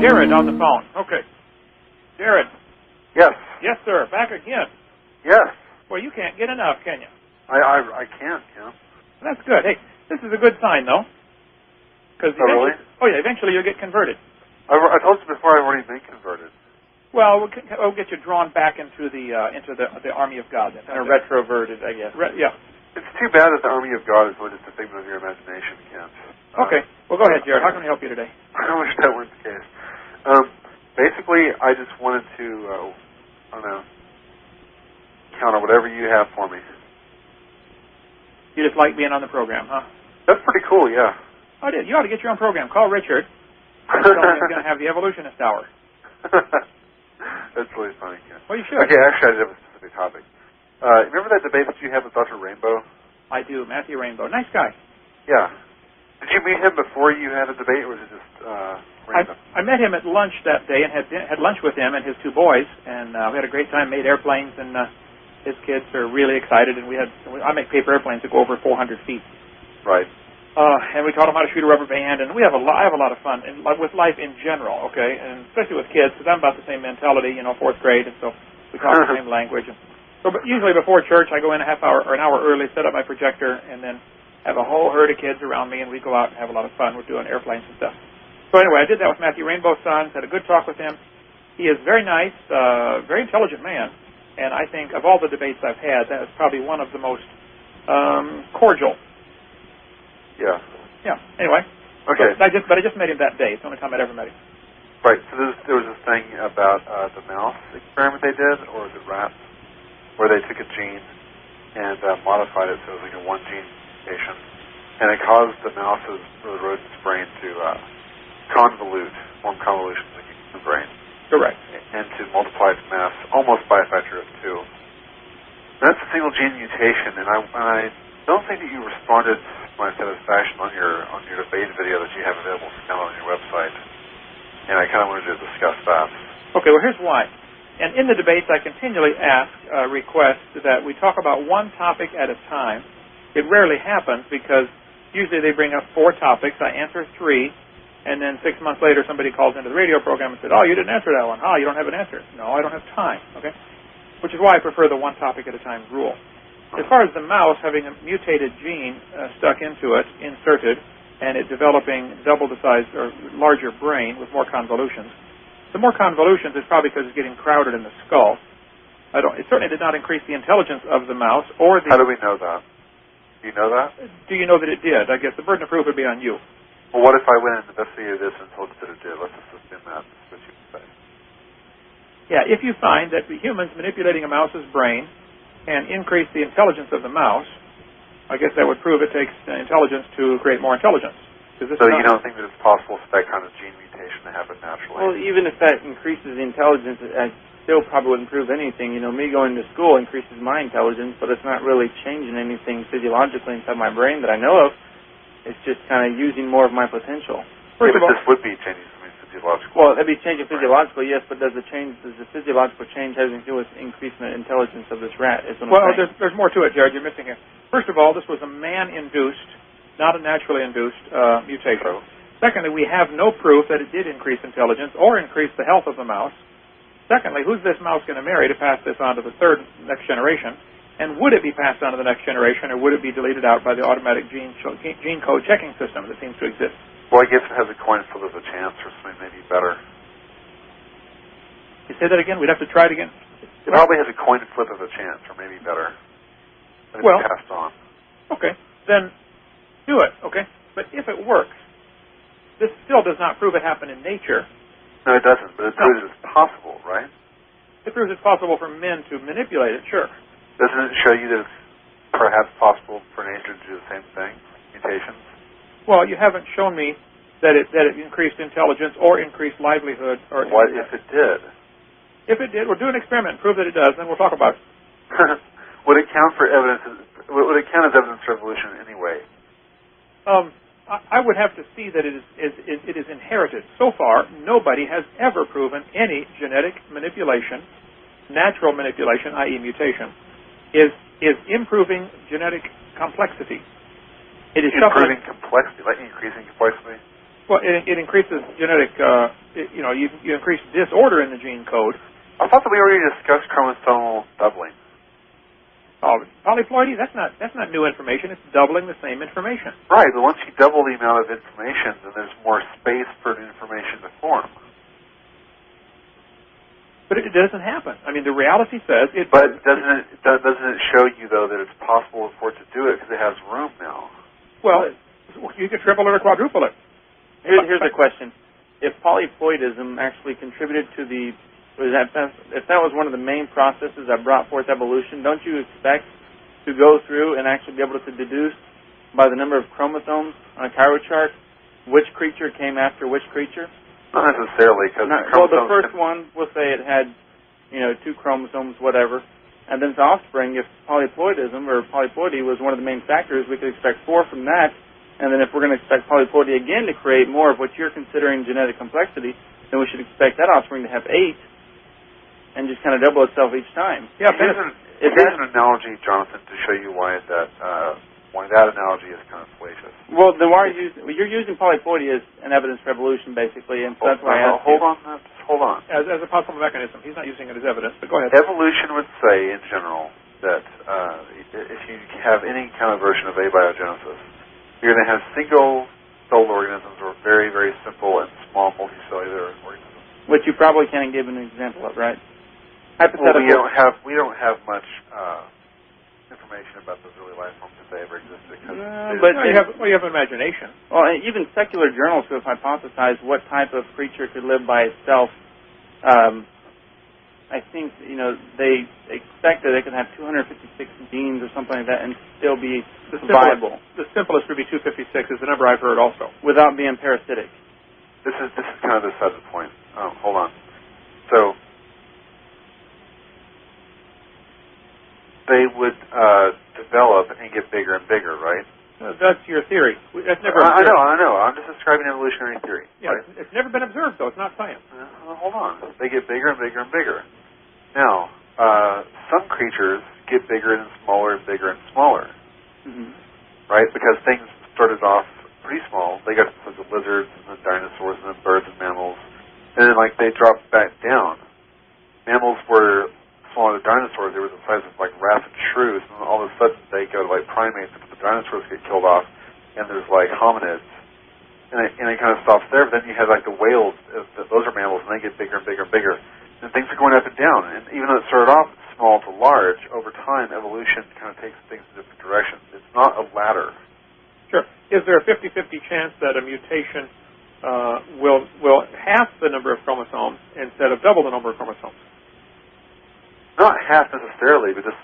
Jared on the phone. Okay. Jared. Yes. Yes, sir. Back again. Yes. Well, you can't get enough, can you? I can't, yeah. That's good. Hey, this is a good sign, though. Cause really? Oh, yeah, eventually you'll get converted. I told you before I've already been converted. Well, we'll get you drawn back into the army of God. Then. Kind of retroverted, I guess. Yeah. It's too bad that the army of God is really just a figment of your imagination, Kent. Okay. Well, go ahead, Jared. How can we help you today? I wish that weren't the case. Basically, I just wanted to, I don't know, counter whatever you have for me. You just like being on the program, huh? That's pretty cool, yeah. Oh, you ought to get your own program. Call Richard. Tell him he's going to have the Evolutionist Hour. That's really funny, Ken. Well, you should. Okay, actually, I did have a specific topic. Remember that debate that you had with Dr. Rainbow? I do, Matthew Rainbow. Nice guy. Yeah. Did you meet him before you had a debate, or was it just random? I met him at lunch that day and had lunch with him and his two boys, and we had a great time, made airplanes, and his kids are really excited, and I make paper airplanes that go over 400 feet. Right. And we taught them how to shoot a rubber band, and I have a lot of fun with life in general, okay, and especially with kids, because I'm about the same mentality, fourth grade, and so we talk the same language. But usually before church, I go in a half hour or an hour early, set up my projector, and then have a whole herd of kids around me, and we go out and have a lot of fun. We're doing airplanes and stuff. So anyway, I did that with Matthew Rainbow's sons, had a good talk with him. He is very nice, very intelligent man, and I think of all the debates I've had, that is probably one of the most cordial. Yeah. Yeah. Anyway. Okay. But I just met him that day. It's the only time I'd ever met him. Right. So there was this thing about the mouse experiment they did, or was it rats, where they took a gene and modified it so it was like a one-gene mutation, and it caused the mouse's or the rodent's brain to form convolutions like a human brain. Correct. And to multiply its mass almost by a factor of 2. That's a single gene mutation, and I don't think that you responded to my satisfaction on your debate video that you have available for download on your website. And I kind of wanted to discuss that. Okay, well, here's why. And in the debates, I continually request that we talk about one topic at a time. It rarely happens because usually they bring up 4 topics. I answer 3, and then 6 months later somebody calls into the radio program and said, oh, you didn't answer that one. Oh, you don't have an answer. No, I don't have time. Okay? Which is why I prefer the one topic at a time rule. As far as the mouse having a mutated gene stuck into it, inserted, and it developing double the size or larger brain with more convolutions, the more convolutions is probably because it's getting crowded in the skull. It certainly did not increase the intelligence of the mouse or the... How do we know that? Do you know that? Do you know that it did? I guess the burden of proof would be on you. Well, what if I went and investigated this and told you that it did? Let's just assume that. That's what you say. Yeah, if you find that the humans manipulating a mouse's brain and increase the intelligence of the mouse, I guess that would prove it takes intelligence to create more intelligence. So you don't think that it's possible for that kind of gene mutation to happen naturally? Well, even if that increases the intelligence, I still probably wouldn't prove anything. Me going to school increases my intelligence, but it's not really changing anything physiologically inside my brain that I know of. It's just kind of using more of my potential. First of all, this would be changing something physiological. Well, it'd be changing physiological, yes, but does the physiological change have anything to do with increasing the intelligence of this rat? Well, there's more to it, Jared. You're missing it. First of all, this was a man-induced, not a naturally induced mutation. Secondly, we have no proof that it did increase intelligence or increase the health of the mouse. Secondly, who's this mouse going to marry to pass this on to the next generation? And would it be passed on to the next generation, or would it be deleted out by the automatic gene code checking system that seems to exist? Well, I guess it has a coin flip of a chance, or something maybe better. You say that again? We'd have to try it again. It probably has a coin flip of a chance, or maybe better. Well, passed on. Okay, then do it. Okay, but if it works, this still does not prove it happened in nature. No, it doesn't. But it proves it's possible, right? It proves it's possible for men to manipulate it. Sure. Doesn't it show you that it's perhaps possible for nature to do the same thing, mutations? Well, you haven't shown me that it increased intelligence or increased livelihood. Or what if it did? If it did, we'll do an experiment and prove that it does, then we'll talk about it. Would it count for evidence? Would it count as evidence for evolution anyway? I would have to see that it is inherited. So far, nobody has ever proven any genetic manipulation, natural manipulation, i.e. mutation, is improving genetic complexity. It is improving complexity, like increasing complexity? Well, it increases genetic, you increase disorder in the gene code. I thought that we already discussed chromosomal doubling. Polyploidy, that's not new information. It's doubling the same information. Right, but once you double the amount of information, then there's more space for the information to form. But it doesn't happen. I mean, the reality says it. But doesn't it show you, though, that it's possible for it to do it because it has room now? Well, you could triple it or quadruple it. Here's a question. If polyploidism actually contributed to if that was one of the main processes that brought forth evolution, don't you expect to go through and actually be able to deduce by the number of chromosomes on a chiral chart which creature came after which creature? Not necessarily, because well, the first one, we'll say it had, 2 chromosomes, whatever, and then its offspring, if polyploidism or polyploidy was one of the main factors, we could expect 4 from that. And then if we're going to expect polyploidy again to create more of what you're considering genetic complexity, then we should expect that offspring to have 8 and just kind of double itself each time. Yeah, here's an analogy, Jonathan, to show you why that analogy is kind of fallacious. Well, then why are you're using polyploidy as an evidence for evolution, basically, and so that's why I asked hold on. As a possible mechanism. He's not using it as evidence, but go ahead. Evolution would say, in general, that if you have any kind of version of abiogenesis, you're going to have single-celled organisms or very, very simple and small multicellular organisms. Which you probably can't give an example of, right? Hypothetically, we don't have much information about those early life forms if they ever existed. But you have imagination. Well, and even secular journals who have hypothesized what type of creature could live by itself. I think they expect that they could have 256 genes or something like that and still be viable. The simplest would be 256 is the number I've heard also. Without being parasitic. This is kind of the side of the point. Hold on. So they would develop and get bigger and bigger, right? That's your theory. That's never. I know. I'm just describing evolutionary theory. Yeah, right? It's never been observed, though. It's not science. Hold on. They get bigger and bigger and bigger. Now, some creatures get bigger and smaller and bigger and smaller, right? Because things started off pretty small. They got to the lizards and the dinosaurs and the birds and mammals, and then they dropped back down. Mammals were smaller than dinosaurs. They were the size of rats and shrews, and all of a sudden they go to primates, and the dinosaurs get killed off, and there's hominids, and it kind of stops there. But then you have the whales. Those are mammals, and they get bigger and bigger and bigger. And things are going up and down. And even though it started off small to large, over time evolution kind of takes things in different directions. It's not a ladder. Sure. Is there a 50-50 chance that a mutation will half the number of chromosomes instead of double the number of chromosomes? Not half necessarily, but just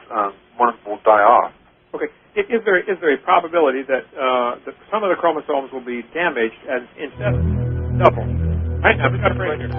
one will die off. Okay. Is there a probability that some of the chromosomes will be damaged instead of double? Right now, we've got a phrase here.